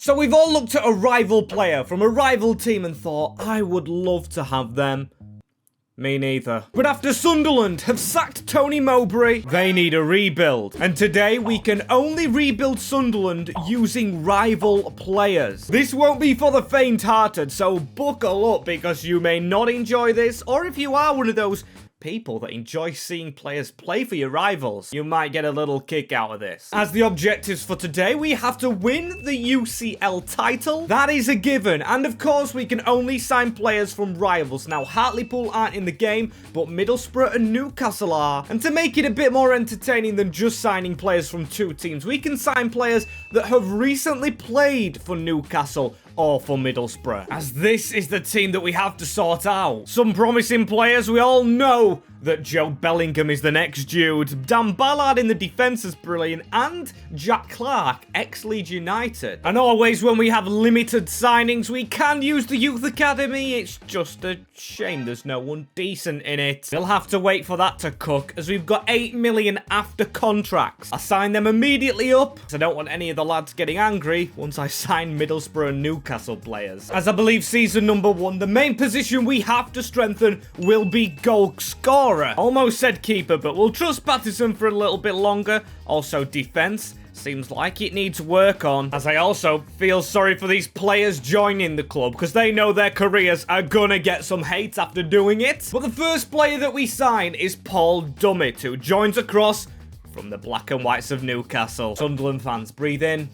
So we've all looked at a rival player from a rival team and thought, I would love to have them. Me neither. But after Sunderland have sacked Tony Mowbray, they need a rebuild. And today we can only rebuild Sunderland using rival players. This won't be for the faint-hearted, so buckle up because you may not enjoy this, or if you are one of those people that enjoy seeing players play for your rivals, you might get a little kick out of this. As the objectives for today, we have to win the UCL title. That is a given. And of course, we can only sign players from rivals. Now, Hartlepool aren't in the game, but Middlesbrough and Newcastle are. And to make it a bit more entertaining than just signing players from two teams, we can sign players that have recently played for Newcastle or for Middlesbrough, as this is the team that we have to sort out. Some promising players. We all know that Joe Bellingham is the next dude. Dan Ballard in the defence is brilliant, and Jack Clarke, ex-Leeds United. And always when we have limited signings, we can use the Youth Academy. It's just a shame there's no one decent in it. We'll have to wait for that to cook, as we've got 8 million after contracts. I sign them immediately up, as I don't want any of the lads getting angry once I sign Middlesbrough and Newcastle players. As I believe season number 1, the main position we have to strengthen will be goal scorer. Almost said keeper, but we'll trust Patterson for a little bit longer. Also defense. Seems like it needs work on, as I also feel sorry for these players joining the club because they know their careers are gonna get some hate after doing it. But the first player that we sign is Paul Dummett, who joins across from the Black and Whites of Newcastle. Sunderland fans, breathe in,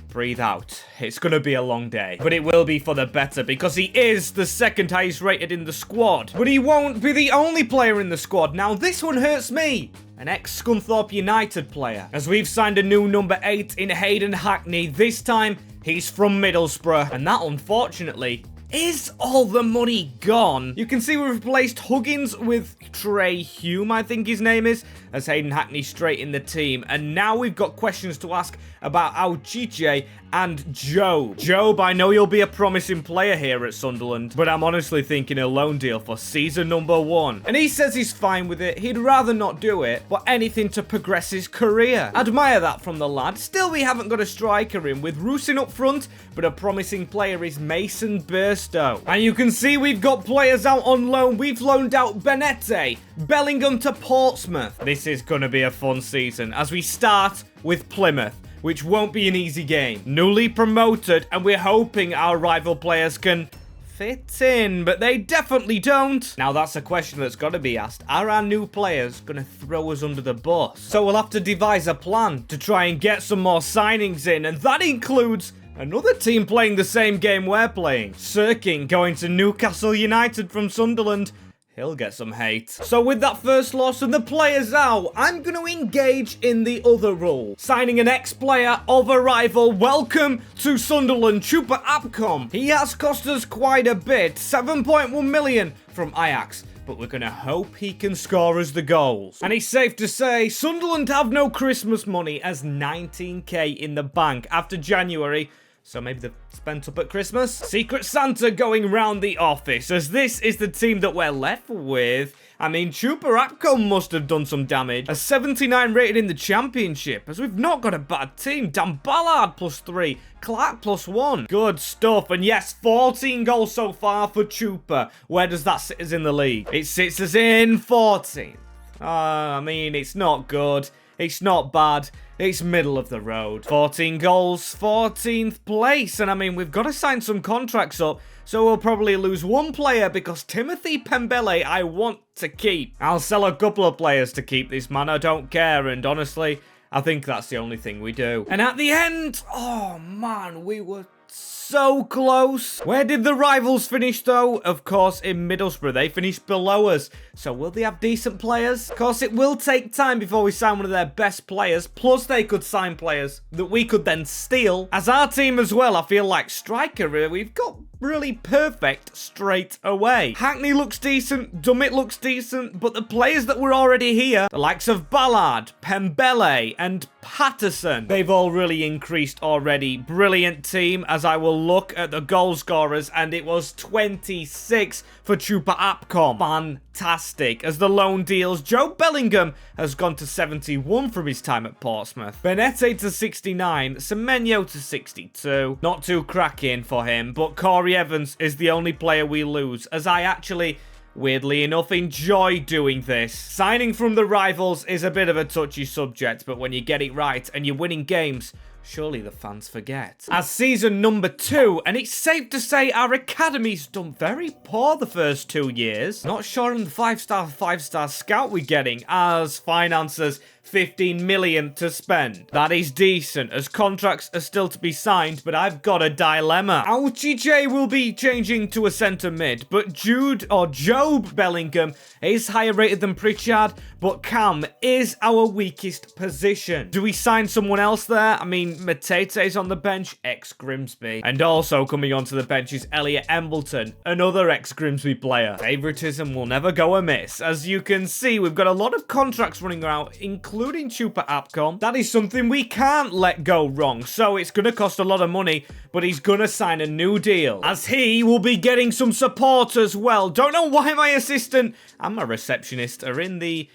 breathe out. It's gonna be a long day, but it will be for the better because he is the second highest rated in the squad. But he won't be the only player in the squad. Now this one hurts me. An ex-Scunthorpe United player, as we've signed a new number 8 in Hayden Hackney. This time, he's from Middlesbrough, and that, unfortunately, is all the money gone. You can see we've replaced Huggins with Trey Hume, I think his name is, as Hayden Hackney straight in the team. And now we've got questions to ask about Auchiche and Joe. Joe, I know you'll be a promising player here at Sunderland, but I'm honestly thinking a loan deal for season number 1. And he says he's fine with it. He'd rather not do it, but anything to progress his career. Admire that from the lad. Still, we haven't got a striker in with Rusin up front, but a promising player is Mason Burstow. And you can see we've got players out on loan. We've loaned out Bennacer, Bellingham to Portsmouth. This is going to be a fun season as we start with Plymouth, which won't be an easy game. Newly promoted, and we're hoping our rival players can fit in, but they definitely don't. Now that's a question that's got to be asked. Are our new players going to throw us under the bus? So we'll have to devise a plan to try and get some more signings in, and that includes another team playing the same game we're playing. Sirkin going to Newcastle United from Sunderland. He'll get some hate. So with that first loss and the players out, I'm going to engage in the other role. Signing an ex-player of a rival. Welcome to Sunderland, Chupa Apcom. He has cost us quite a bit. 7.1 million from Ajax. But we're going to hope he can score us the goals. And it's safe to say, Sunderland have no Christmas money, as 19k in the bank after January. So maybe they've spent up at Christmas. Secret Santa going round the office, as this is the team that we're left with. I mean, Chupa Apcom must have done some damage. A 79 rated in the championship, as we've not got a bad team. Dan Ballard +3, Clarke +1. Good stuff. And yes, 14 goals so far for Chupa. Where does that sit us in the league? It sits us in 14th. I mean, it's not good. It's not bad. It's middle of the road. 14 goals, 14th place. And I mean, we've got to sign some contracts up. So we'll probably lose one player because Timothy Pembele I want to keep. I'll sell a couple of players to keep this man. I don't care. And honestly, I think that's the only thing we do. And at the end, oh man, we were so close. Where did the rivals finish though? Of course, in Middlesbrough. They finished below us. So will they have decent players? Of course, it will take time before we sign one of their best players. Plus, they could sign players that we could then steal. As our team as well, I feel like striker, we've got really perfect straight away. Hackney looks decent, Dummett looks decent, but the players that were already here, the likes of Ballard, Pembele, and Patterson, they've all really increased already. Brilliant team, as I will look at the goal scorers, and it was 26 for Chupa Apcom. Fantastic. As the loan deals, Joe Bellingham has gone to 71 from his time at Portsmouth. Bennacer to 69, Semenyo to 62. Not too cracking for him, but Corey Evans is the only player we lose, as I actually, weirdly enough, enjoy doing this. Signing from the rivals is a bit of a touchy subject, but when you get it right and you're winning games, surely the fans forget. As season number 2, and it's safe to say our academy's done very poor the first 2 years. Not sure on the 5-star scout we're getting, as finances 15 million to spend. That is decent, as contracts are still to be signed, but I've got a dilemma. Ouchie J will be changing to a centre mid, but Job Bellingham is higher rated than Pritchard, but Cam is our weakest position. Do we sign someone else there? I mean, Matete's on the bench, ex-Grimsby. And also coming onto the bench is Elliot Embleton, another ex-Grimsby player. Favoritism will never go amiss. As you can see, we've got a lot of contracts running out, including Chupa Apcom. That is something we can't let go wrong, so it's going to cost a lot of money, but he's going to sign a new deal, as he will be getting some support as well. Don't know why my assistant and my receptionist are in the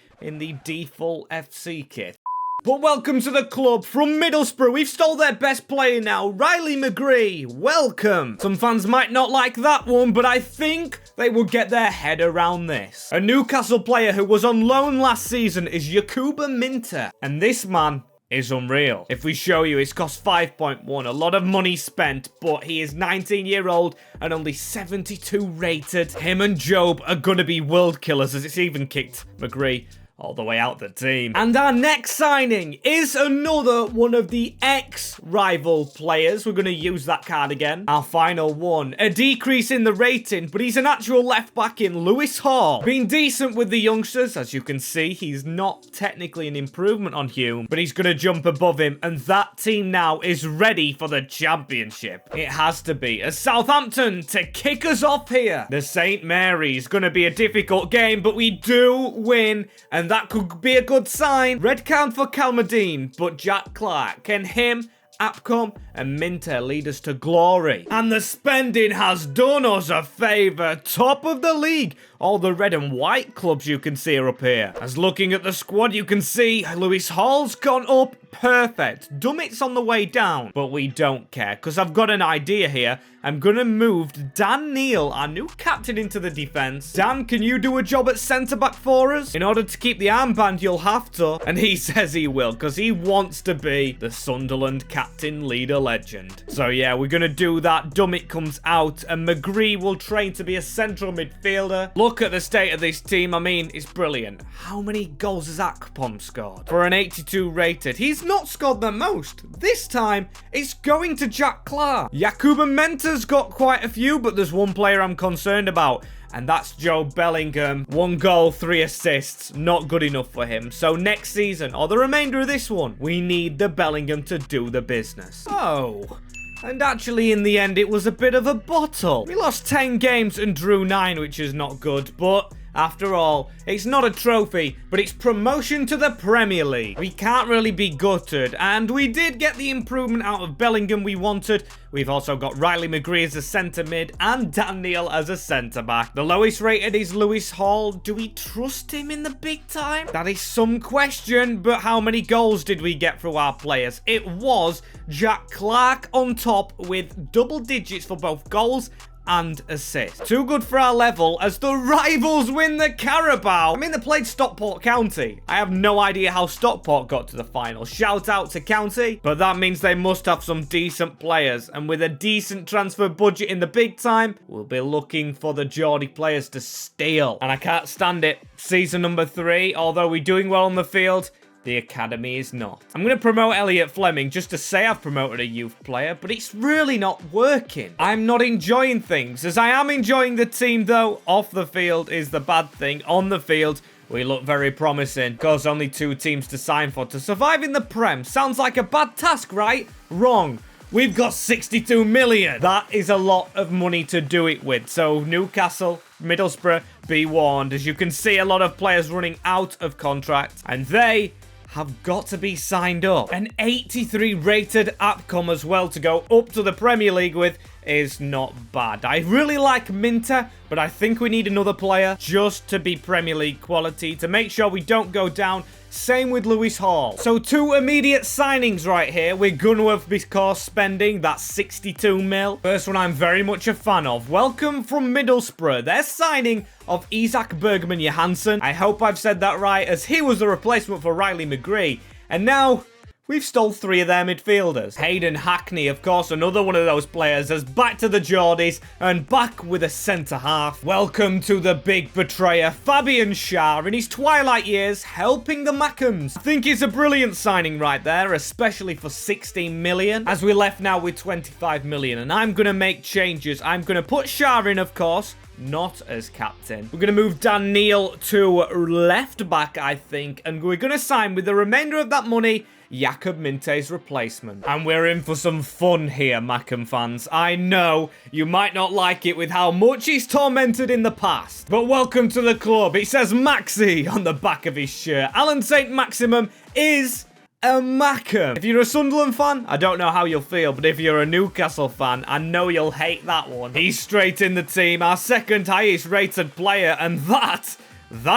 default FC kit. But welcome to the club from Middlesbrough. We've stole their best player now, Riley McGree. Welcome. Some fans might not like that one, but I think they will get their head around this. A Newcastle player who was on loan last season is Yakuba Minter, and this man is unreal. If we show you, it's cost 5.1, a lot of money spent, but he is 19-year-old and only 72 rated. Him and Job are gonna be world killers, as it's even kicked McGree all the way out the team. And our next signing is another one of the ex-rival players. We're going to use that card again. Our final one. A decrease in the rating, but he's an actual left-back in Lewis Hall. Been decent with the youngsters. As you can see, he's not technically an improvement on Hume, but he's going to jump above him, and that team now is ready for the championship. It has to be. As Southampton to kick us off here. The St. Mary's going to be a difficult game, but we do win, and that could be a good sign. Red card for Calmadine, but Jack Clarke, can him, Apcom, and Minter lead us to glory. And the spending has done us a favour. Top of the league. All the red and white clubs you can see are up here. As looking at the squad, you can see Lewis Hall's gone up. Perfect. Dummett's on the way down, but we don't care, because I've got an idea here. I'm going to move Dan Neal, our new captain, into the defence. Dan, can you do a job at centre-back for us? In order to keep the armband, you'll have to. And he says he will, because he wants to be the Sunderland captain leader legend. So yeah, we're going to do that. Dummett comes out, and McGree will train to be a central midfielder. Look at the state of this team. I mean, it's brilliant. How many goals has Akpom scored? For an 82 rated, he's not scored the most. This time, it's going to Jack Clarke. Yakuba Mentor's got quite a few, but there's one player I'm concerned about, and that's Joe Bellingham. 1 goal, 3 assists. Not good enough for him. So next season, or the remainder of this one, we need the Bellingham to do the business. Oh. And actually, in the end, it was a bit of a bottle. We lost 10 games and drew 9, which is not good, but after all, it's not a trophy, but it's promotion to the Premier League. We can't really be gutted, and we did get the improvement out of Bellingham we wanted. We've also got Riley McGree as a centre mid and Dan Neal as a centre back. The lowest rated is Lewis Hall. Do we trust him in the big time? That is some question, but how many goals did we get through our players? It was Jack Clarke on top with double digits for both goals and assists. Too good for our level as the rivals win the Carabao. I mean, they played Stockport County. I have no idea how Stockport got to the final. Shout out to County, but that means they must have some decent players, and with a decent transfer budget in the big time, we'll be looking for the Geordie players to steal. And I can't stand it. Season number 3, although we're doing well on the field, the academy is not. I'm going to promote Elliot Fleming just to say I've promoted a youth player, but it's really not working. I'm not enjoying things. As I am enjoying the team, though, off the field is the bad thing. On the field, we look very promising. Of course, only 2 teams to sign for to survive in the Prem. Sounds like a bad task, right? Wrong. we've got 62 million. That is a lot of money to do it with. So Newcastle, Middlesbrough, be warned. As you can see, a lot of players running out of contract, and they have got to be signed up. An 83 rated Apcom as well to go up to the Premier League with is not bad. I really like Minter, but I think we need another player just to be Premier League quality to make sure we don't go down. Same with Lewis Hall. So 2 immediate signings right here. We're gonna have, because spending that 62 mil. First one I'm very much a fan of. Welcome from Middlesbrough. Their signing of Isaac Bergman Johansson. I hope I've said that right, as he was the replacement for Riley McGree. And now we've stole 3 of their midfielders. Hayden Hackney, of course, another one of those players, is back to the Geordies and back with a centre-half. Welcome to the big betrayer, Fabian Schär, in his twilight years, helping the Mackems. I think it's a brilliant signing right there, especially for 16 million, as we left now with 25 million. And I'm going to make changes. I'm going to put Schär in, of course, not as captain. We're going to move Dan Neil to left back, I think, and we're going to sign with the remainder of that money Jakob Minte's replacement. And we're in for some fun here, Mackem fans. I know you might not like it with how much he's tormented in the past, but welcome to the club. It says Maxi on the back of his shirt. Alan St. Maximum is a Mackem. If you're a Sunderland fan, I don't know how you'll feel, but if you're a Newcastle fan, I know you'll hate that one. He's straight in the team, our second highest rated player, and that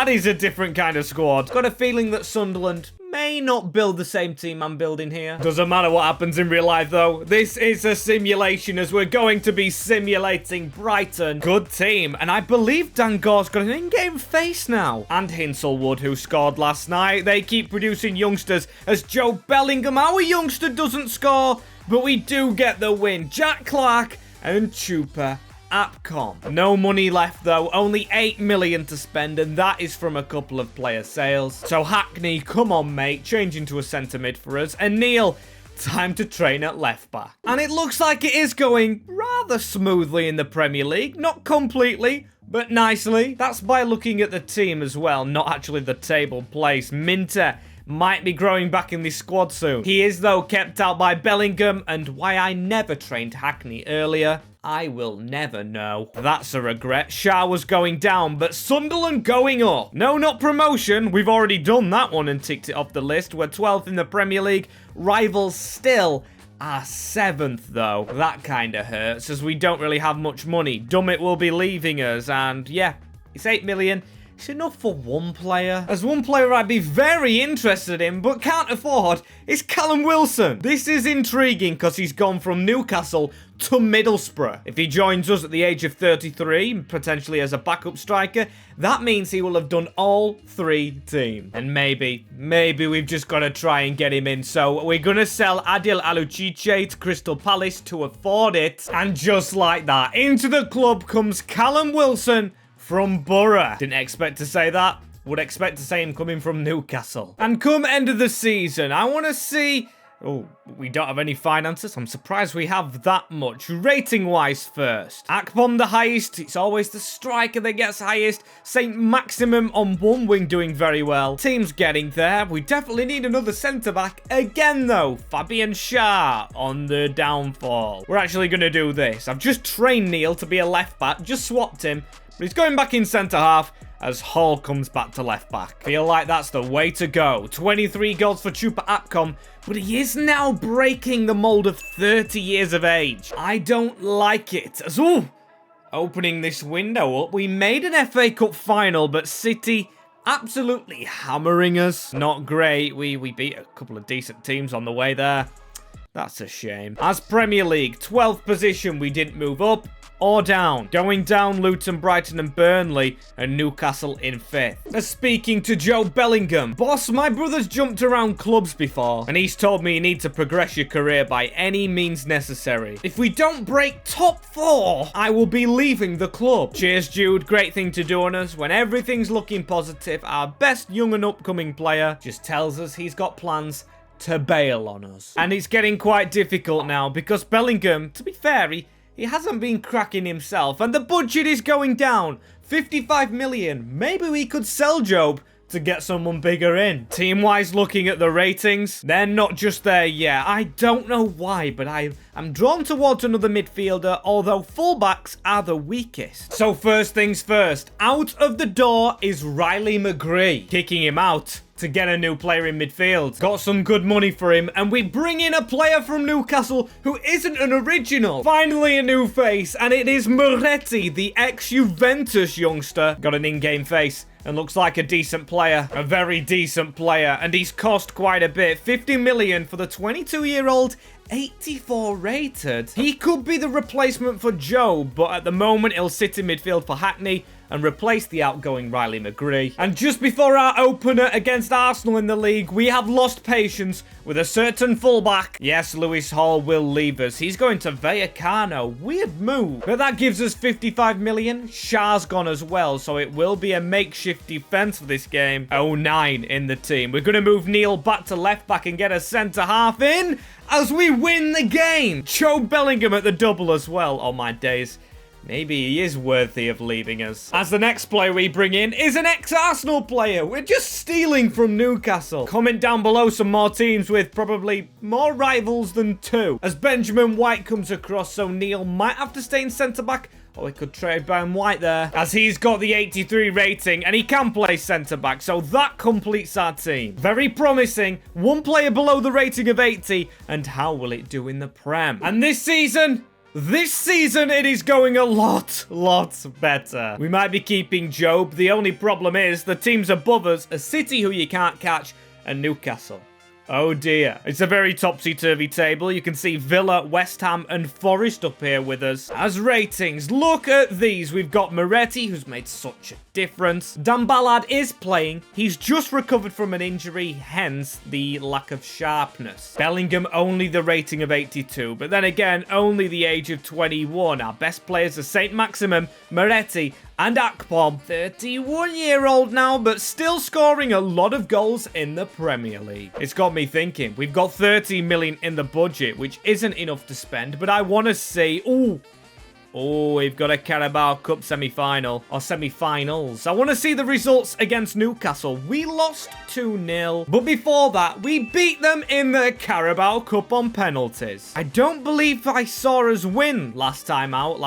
is a different kind of squad. Got a feeling that Sunderland may not build the same team I'm building here. Doesn't matter what happens in real life, though. This is a simulation, as we're going to be simulating Brighton. Good team. And I believe Dan Gore's got an in-game face now. And Hinselwood, who scored last night. They keep producing youngsters, as Joe Bellingham, our youngster, doesn't score, but we do get the win. Jack Clarke and Chupa Apcom. No money left though, only 8 million to spend, and that is from a couple of player sales. So Hackney, come on mate, change into a centre mid for us. And Neil, time to train at left back. And it looks like it is going rather smoothly in the Premier League. Not completely, but nicely. That's by looking at the team as well, not actually the table place. Minter might be growing back in this squad soon. He is though kept out by Bellingham, and why I never trained Hackney earlier, I will never know. That's a regret. Schär was going down, but Sunderland going up. No, not promotion. We've already done that one and ticked it off the list. We're 12th in the Premier League. Rivals still are 7th, though. That kind of hurts, as we don't really have much money. Dummett will be leaving us, and yeah, it's 8 million. It's enough for one player. As one player I'd be very interested in, but can't afford, is Callum Wilson. This is intriguing because he's gone from Newcastle to Middlesbrough. If he joins us at the age of 33, potentially as a backup striker, that means he will have done all 3 teams. And maybe we've just got to try and get him in. So we're going to sell Adil Aluchiche to Crystal Palace to afford it. And just like that, into the club comes Callum Wilson from Borough. Didn't expect to say that. Would expect to say him coming from Newcastle. And come end of the season, I want to see... Oh, we don't have any finances. I'm surprised we have that much. Rating-wise first. Akpom the highest. It's always the striker that gets highest. St. Maximum on one wing doing very well. Team's getting there. We definitely need another centre-back. Again, though, Fabian Schär on the downfall. We're actually going to do this. I've just trained Neil to be a left-back. Just swapped him. But he's going back in centre-half as Hall comes back to left-back. Feel like that's the way to go. 23 goals for Chupa Apcom, but he is now breaking the mould of 30 years of age. I don't like it. As opening this window up, we made an FA Cup final, but City absolutely hammering us. Not great. We beat a couple of decent teams on the way there. That's a shame. As Premier League, 12th position, we didn't move up or down. Going down, Luton, Brighton and Burnley, and Newcastle in 5th. Speaking to Joe Bellingham, boss, my brother's jumped around clubs before, and he's told me you need to progress your career by any means necessary. If we don't break top 4, I will be leaving the club. Cheers, Jude. Great thing to do on us when everything's looking positive. Our best young and upcoming player just tells us he's got plans to bail on us. And it's getting quite difficult now because Bellingham, to be fair, he hasn't been cracking himself, and the budget is going down. 55 million. Maybe we could sell Job to get someone bigger in. Team-wise, looking at the ratings, they're not just there yet. I don't know why, but I'm drawn towards another midfielder, although fullbacks are the weakest. So first things first, out of the door is Riley McGree. Kicking him out to get a new player in midfield. Got some good money for him, and we bring in a player from Newcastle who isn't an original. Finally a new face, and it is Moretti, the ex-Juventus youngster. Got an in-game face and looks like a decent player. A very decent player, and he's cost quite a bit. 50 million for the 22-year-old, 84 rated. He could be the replacement for Joe, but at the moment he'll sit in midfield for Hackney and replace the outgoing Riley McGree. And just before our opener against Arsenal in the league, we have lost patience with a certain fullback. Yes, Lewis Hall will leave us. He's going to Vallecano. Weird move. But that gives us 55 million. Shah's gone as well, so it will be a makeshift defense for this game. 09 in the team. We're going to move Neil back to left back and get a centre-half in as we win the game. Joe Bellingham at the double as well. Oh, my days. Maybe he is worthy of leaving us. As the next player we bring in is an ex-Arsenal player. We're just stealing from Newcastle. Comment down below some more teams with probably more rivals than 2. As Benjamin White comes across, so Neil might have to stay in centre-back, or we could trade Ben White there, as he's got the 83 rating and he can play centre-back, so that completes our team. Very promising. One player below the rating of 80, and how will it do in the Prem? And this season it is going a lot better. We might be keeping Job. The only problem is the teams above us are City, who you can't catch, and Newcastle. Oh dear. It's a very topsy-turvy table. You can see Villa, West Ham, and Forest up here with us. As ratings, look at these. We've got Moretti, who's made such a difference. Dan Ballard is playing. He's just recovered from an injury, hence the lack of sharpness. Bellingham, only the rating of 82, but then again, only the age of 21. Our best players are St. Maximum, Moretti, and Akpom, 31-year-old now, but still scoring a lot of goals in the Premier League. It's got me thinking. We've got 30 million in the budget, which isn't enough to spend, but I want to see... Oh, we've got a Carabao Cup semi-final, or semi-finals. I want to see the results against Newcastle. We lost 2-0, but before that, we beat them in the Carabao Cup on penalties. I don't believe I saw us win last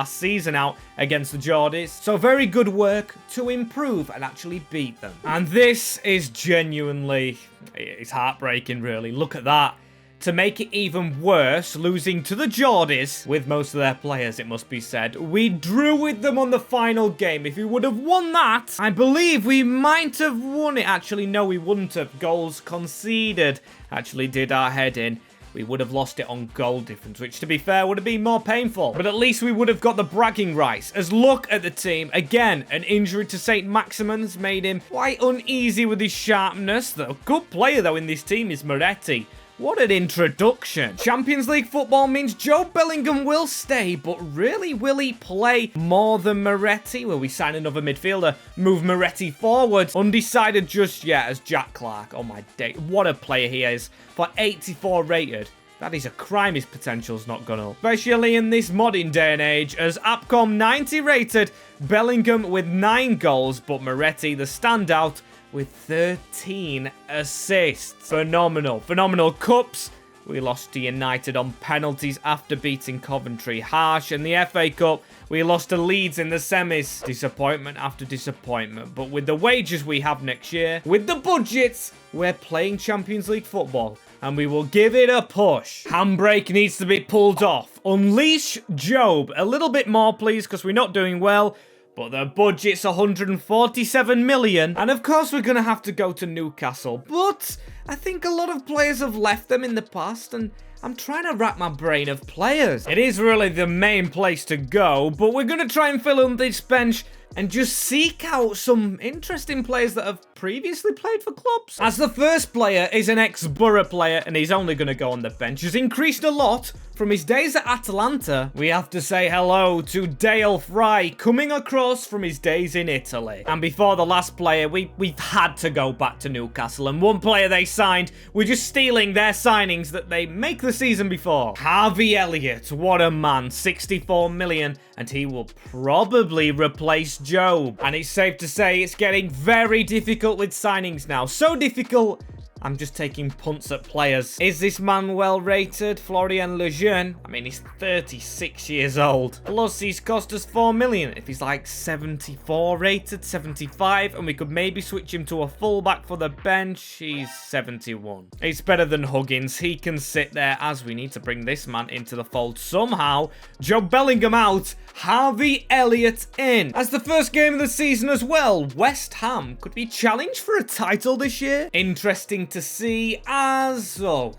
season out against the Geordies. So very good work to improve and actually beat them. And this is genuinely, it's heartbreaking really. Look at that. To make it even worse, losing to the Geordies, with most of their players, it must be said, we drew with them on the final game. If we would have won that, I believe we might have won it. Actually, no, we wouldn't have. Goals conceded actually did our head in. We would have lost it on goal difference, which, to be fair, would have been more painful. But at least we would have got the bragging rights. As look at the team. Again, an injury to St. Maximin's made him quite uneasy with his sharpness. The good player, though, in this team is Moretti. What an introduction. Champions League football means Joe Bellingham will stay, but really, will he play more than Moretti? Will we sign another midfielder? Move Moretti forward? Undecided just yet as Jack Clarke. Oh my day. What a player he is. For 84 rated. That is a crime his potential's not gone up. Especially in this modern day and age, as Apcom 90 rated, Bellingham with 9 goals, but Moretti the standout with 13 assists. Phenomenal. Phenomenal. Cups. We lost to United on penalties after beating Coventry harsh. In the FA Cup, we lost to Leeds in the semis. Disappointment after disappointment. But with the wages we have next year, with the budgets, we're playing Champions League football. And we will give it a push. Handbrake needs to be pulled off. Unleash Job. A little bit more, please, because we're not doing well. But the budget's 147 million. And of course we're going to have to go to Newcastle. But I think a lot of players have left them in the past. And I'm trying to rack my brain of players. It is really the main place to go. But we're going to try and fill in this bench and just seek out some interesting players that have previously played for clubs. As the first player is an ex-Borough player, and he's only going to go on the bench. He's increased a lot from his days at Atalanta. We have to say hello to Dale Fry, coming across from his days in Italy. And before the last player, we've had to go back to Newcastle. And one player they signed, we're just stealing their signings that they make the season before. Harvey Elliott, what a man, 64 million. And he will probably replace Job. And it's safe to say it's getting very difficult difficult with signings now. So difficult, I'm just taking punts at players. Is this man well rated? Florian Lejeune? I mean, he's 36 years old. Plus, he's cost us 4 million. If he's like 74 rated, 75, and we could maybe switch him to a fullback for the bench, he's 71. He's better than Huggins. He can sit there, as we need to bring this man into the fold somehow. Joe Bellingham out. Harvey Elliott in. As the first game of the season as well, West Ham could be challenged for a title this year. Interesting to see as... oh,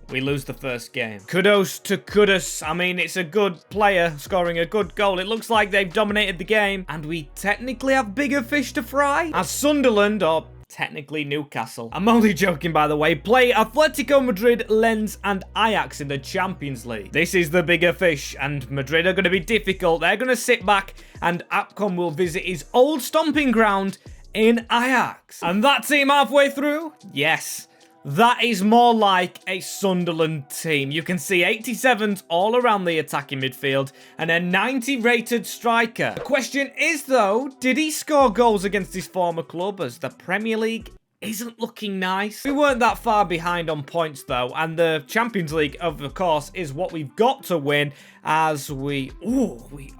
we lose the first game. Kudos to Kudus. I mean, it's a good player scoring a good goal. It looks like they've dominated the game. And we technically have bigger fish to fry. As Sunderland, or technically Newcastle, I'm only joking by the way, play Atletico Madrid, Lens and Ajax in the Champions League. This is the bigger fish, and Madrid are going to be difficult. They're going to sit back, and Apcom will visit his old stomping ground in Ajax. And that team halfway through? Yes. That is more like a Sunderland team. You can see 87s all around the attacking midfield and a 90 rated striker. The question is though, did he score goals against his former club, as the Premier League isn't looking nice? We weren't that far behind on points though, and the Champions League, of course, is what we've got to win, as we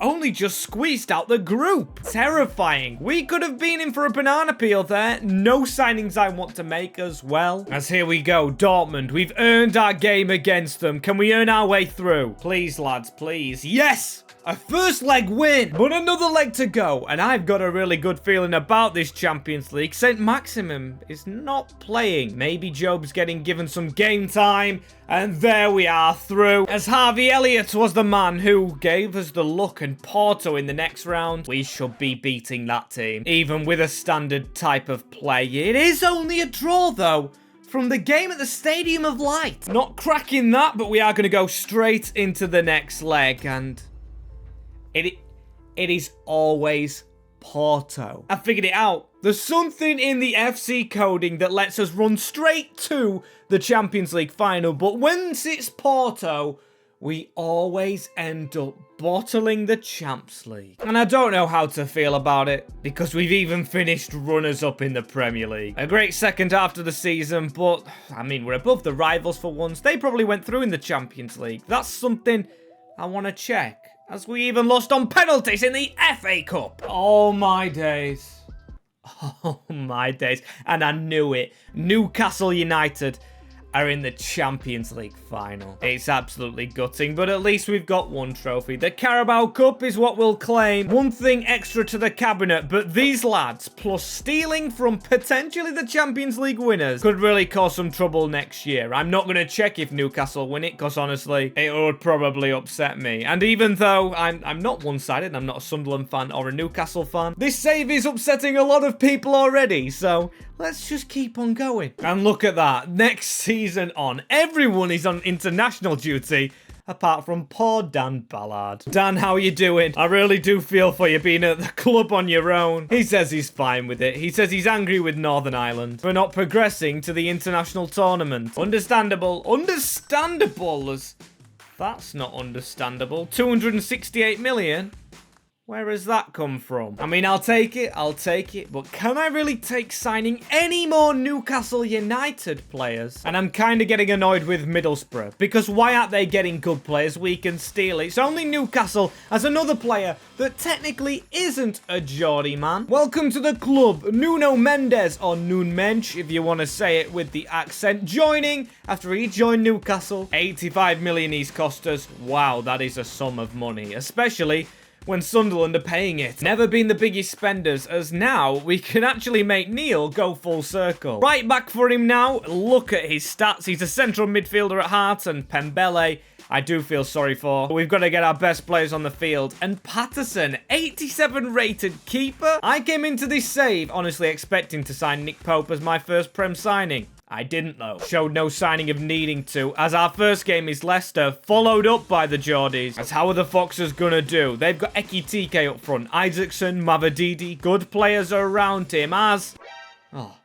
only just squeezed out the group. Terrifying. We could have been in for a banana peel there. No signings I want to make as well. As here we go, Dortmund. We've earned our game against them. Can we earn our way through? Please, lads, please. Yes! A first leg win, but another leg to go, and I've got a really good feeling about this Champions League. St. Maximum is not playing. Maybe Job's getting given some game time, and there we are through. As Harvey Elliott was the man who gave us the look, and Porto in the next round. We should be beating that team, even with a standard type of play. It is only a draw though, from the game at the Stadium of Light. Not cracking that, but we are going to go straight into the next leg, and it is always Porto. I figured it out. There's something in the FC coding that lets us run straight to the Champions League final, but once it's Porto, we always end up bottling the Champs League. And I don't know how to feel about it, because we've even finished runners-up in the Premier League. A great second half of the season, but, I mean, we're above the rivals for once. They probably went through in the Champions League. That's something I want to check, as we even lost on penalties in the FA Cup. Oh my days. Oh my days. And I knew it. Newcastle United are in the Champions League final. It's absolutely gutting, but at least we've got one trophy. The Carabao Cup is what we'll claim. One thing extra to the cabinet, but these lads, plus stealing from potentially the Champions League winners, could really cause some trouble next year. I'm not going to check if Newcastle win it, because honestly, it would probably upset me. And even though I'm not one-sided, I'm not a Sunderland fan or a Newcastle fan, this save is upsetting a lot of people already, so let's just keep on going. And look at that. Next season on, everyone is on international duty, apart from poor Dan Ballard. Dan, how you doing? I really do feel for you being at the club on your own. He says he's fine with it. He says he's angry with Northern Ireland for not progressing to the international tournament. Understandable. Understandable. That's not understandable. 268 million? Where has that come from? I mean, I'll take it, but can I really take signing any more Newcastle United players? And I'm kind of getting annoyed with Middlesbrough, because why aren't they getting good players we can steal? It's only Newcastle as another player that technically isn't a Geordie man. Welcome to the club, Nuno Mendes, or Noon Mensch, if you want to say it with the accent, joining after he joined Newcastle. 85 million he's cost us. Wow, that is a sum of money, especially when Sunderland are paying it. Never been the biggest spenders, as now we can actually make Neil go full circle. Right back for him now. Look at his stats. He's a central midfielder at heart, and Pembele, I do feel sorry for. But we've got to get our best players on the field. And Patterson, 87 rated keeper. I came into this save honestly expecting to sign Nick Pope as my first Prem signing. I didn't though. Showed no signing of needing to, as our first game is Leicester, followed up by the Geordies. As how are the Foxes gonna do? They've got Ekitike up front, Isaacson, Mavadidi, good players are around him, as... oh,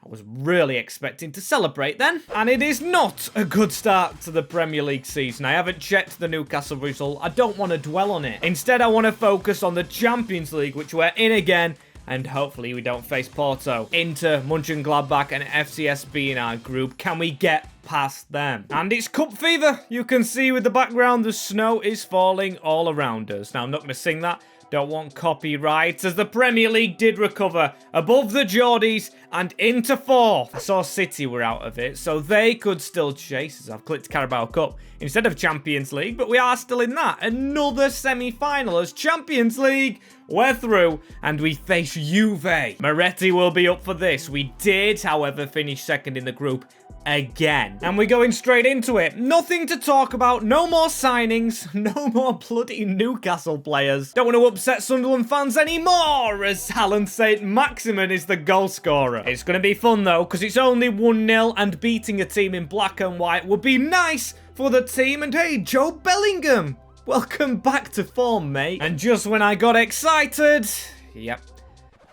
I was really expecting to celebrate then. And it is not a good start to the Premier League season. I haven't checked the Newcastle result. I don't want to dwell on it. Instead, I want to focus on the Champions League, which we're in again. and hopefully we don't face Porto. Inter, Mönchengladbach, and FCSB in our group. Can we get past them? And it's cup fever. You can see with the background, the snow is falling all around us. Now, I'm not going to sing that. Don't want copyright, as the Premier League did recover above the Geordies and into fourth. I saw City were out of it, so they could still chase us. I've clicked Carabao Cup instead of Champions League, but we are still in that. Another semi-final as Champions League. We're through, and we face Juve. Moretti will be up for this. We did, however, finish second in the group again. And we're going straight into it. Nothing to talk about. No more signings. No more bloody Newcastle players. Don't want to upset Sunderland fans anymore, as Alan Saint-Maximin is the goal scorer. It's going to be fun, though, because it's only 1-0, and beating a team in black and white would be nice for the team. And hey, Joe Bellingham, welcome back to form, mate. And just when I got excited, yep,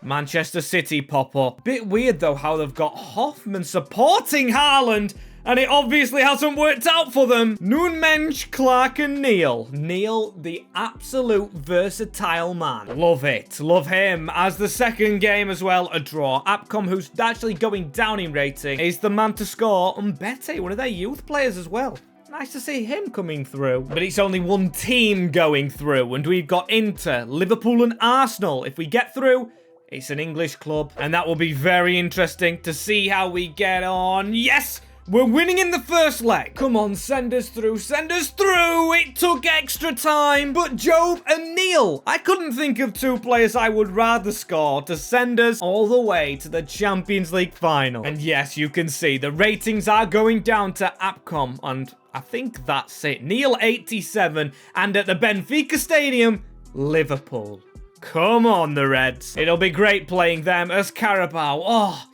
Manchester City pop up. Bit weird, though, how they've got Hoffman supporting Haaland, and it obviously hasn't worked out for them. Núñez, Clarke, and Neil. Neil, the absolute versatile man. Love it. Love him. As the second game as well, a draw. Apcom, who's actually going down in rating, is the man to score. And Bete, one of their youth players as well. Nice to see him coming through. But it's only one team going through, and we've got Inter, Liverpool, and Arsenal. If we get through, it's an English club, and that will be very interesting to see how we get on. Yes! We're winning in the first leg. Come on, send us through, send us through. It took extra time, but Job and Neil. I couldn't think of two players I would rather score to send us all the way to the Champions League final. And yes, you can see the ratings are going down to Apcom, and I think that's it. Neil 87, and at the Benfica Stadium, Liverpool. Come on, the Reds. It'll be great playing them as Carabao. Oh,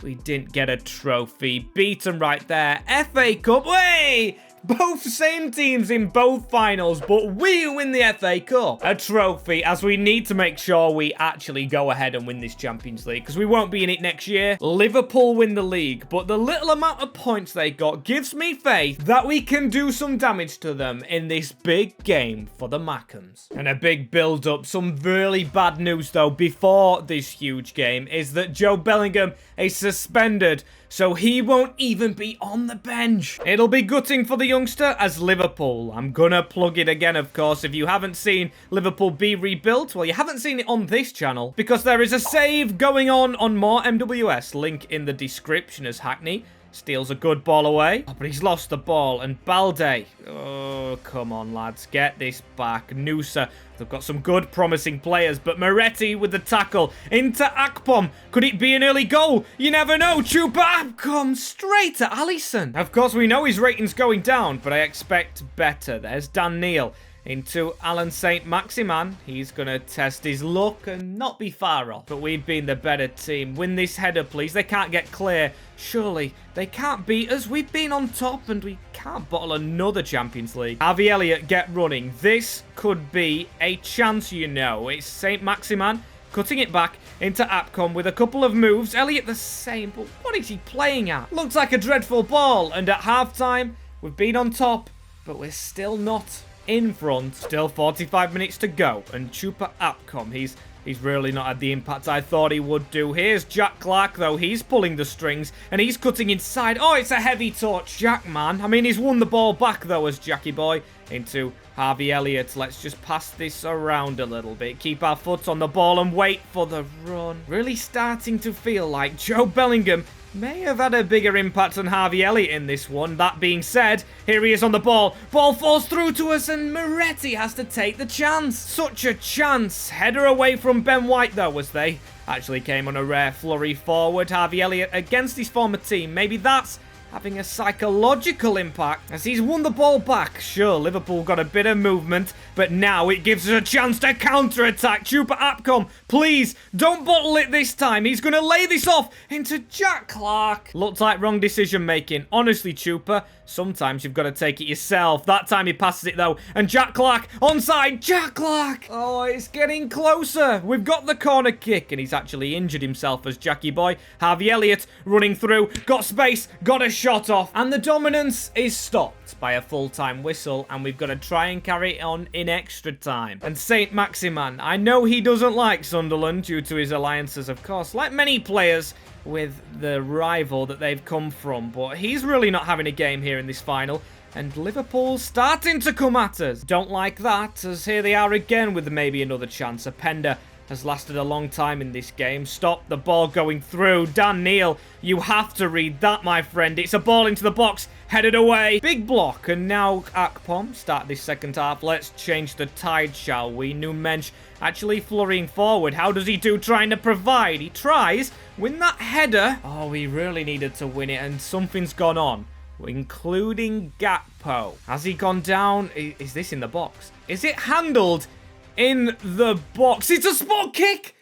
we didn't get a trophy. Beaten right there. FA Cup. Hey! Both same teams in both finals, but we win the FA Cup. A trophy, as we need to make sure we actually go ahead and win this Champions League, because we won't be in it next year. Liverpool win the league, but the little amount of points they got gives me faith that we can do some damage to them in this big game for the Mackems. And a big build-up. Some really bad news, though, before this huge game is that Joe Bellingham is suspended, so he won't even be on the bench. It'll be gutting for the youngster as Liverpool. I'm gonna plug it again, of course. If you haven't seen Liverpool be rebuilt, well, you haven't seen it on this channel, because there is a save going on more MWS. Link in the description as Hackney steals a good ball away. Oh, but he's lost the ball. And Balde. Oh, come on, lads. Get this back. Noosa. They've got some good, promising players. But Moretti with the tackle. Into Akpom. Could it be an early goal? You never know. Chupa Akpom straight to Allison. Of course, we know his rating's going down, but I expect better. There's Dan Neil. Into Alan Saint-Maximin. He's going to test his luck and not be far off. But we've been the better team. Win this header, please. They can't get clear. Surely they can't beat us. We've been on top and we can't bottle another Champions League. Harvey Elliott, get running. This could be a chance, you know. It's Saint-Maximin cutting it back into Apcom with a couple of moves. Elliott the same, but what is he playing at? Looks like a dreadful ball. And at halftime, we've been on top, but we're still not in front. Still 45 minutes to go, and Chupa Apcom, he's really not had the impact I thought he would do. Here's Jack Clarke, though. He's pulling the strings, and he's cutting inside. Oh, it's a heavy touch. Jack, man. I mean, he's won the ball back, though, as Jackie Boy into Harvey Elliott. Let's just pass this around a little bit. Keep our foot on the ball and wait for the run. Really starting to feel like Joe Bellingham may have had a bigger impact than Harvey Elliott in this one. That being said, here he is on the ball. Ball falls through to us, and Moretti has to take the chance. Such a chance. Header away from Ben White, though, as they actually came on a rare flurry forward. Harvey Elliott against his former team. Maybe that's having a psychological impact as he's won the ball back. Sure, Liverpool got a bit of movement, but now it gives us a chance to counter-attack. Chupa Apcom, please, don't bottle it this time. He's going to lay this off into Jack Clarke. Looked like wrong decision-making. Honestly, Chupa, sometimes you've got to take it yourself. That time he passes it, though, and Jack Clarke, onside, Jack Clarke. Oh, it's getting closer. We've got the corner kick, and he's actually injured himself as Jackie Boy. Harvey Elliott running through, got space, got a shot off, and the dominance is stopped by a full-time whistle, and we've got to try and carry it on in extra time. And Saint Maximan, I know he doesn't like Sunderland due to his alliances, of course, like many players with the rival that they've come from, but he's really not having a game here in this final. And Liverpool's starting to come at us. Don't like that, as here they are again with maybe another chance. Openda has lasted a long time in this game. Stop the ball going through. Dan Neil, you have to read that, my friend. It's a ball into the box, headed away. Big block, and now Akpom start this second half. Let's change the tide, shall we? Numensch actually flurrying forward. How does he do trying to provide? He tries. Win that header. Oh, he really needed to win it, and something's gone on. Including Gakpo. Has he gone down? Is this in the box? Is it handled in the box? It's a spot kick!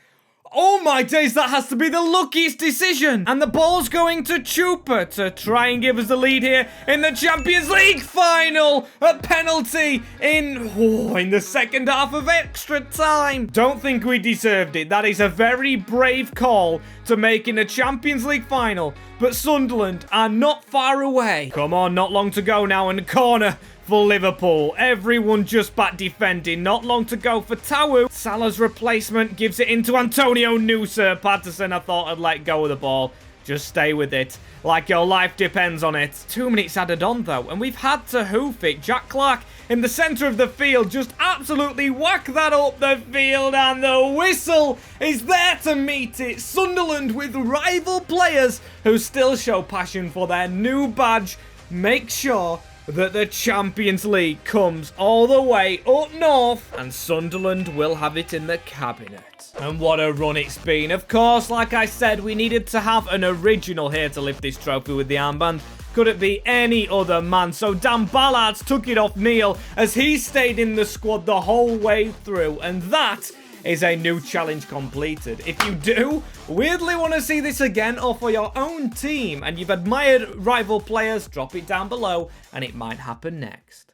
Oh my days, that has to be the luckiest decision. And the ball's going to Chupa to try and give us the lead here in the Champions League final. A penalty in the second half of extra time. Don't think we deserved it. That is a very brave call to make in a Champions League final. But Sunderland are not far away. Come on, not long to go now, and corner for Liverpool. Everyone just back defending. Not long to go for Tawu. Salah's replacement gives it into Antonio Nusa. Patterson, I thought I'd let go of the ball. Just stay with it, like your life depends on it. 2 minutes added on, though, and we've had to hoof it. Jack Clarke in the centre of the field, just absolutely whack that up the field, and the whistle is there to meet it. Sunderland with rival players who still show passion for their new badge. Make sure that the Champions League comes all the way up north, and Sunderland will have it in the cabinet. And what a run it's been. Of course, like I said, we needed to have an original here to lift this trophy with the armband. Could it be any other man? So Dan Ballard took it off Neil as he stayed in the squad the whole way through, and that is a new challenge completed. If you do weirdly want to see this again or for your own team and you've admired rival players, drop it down below and it might happen next.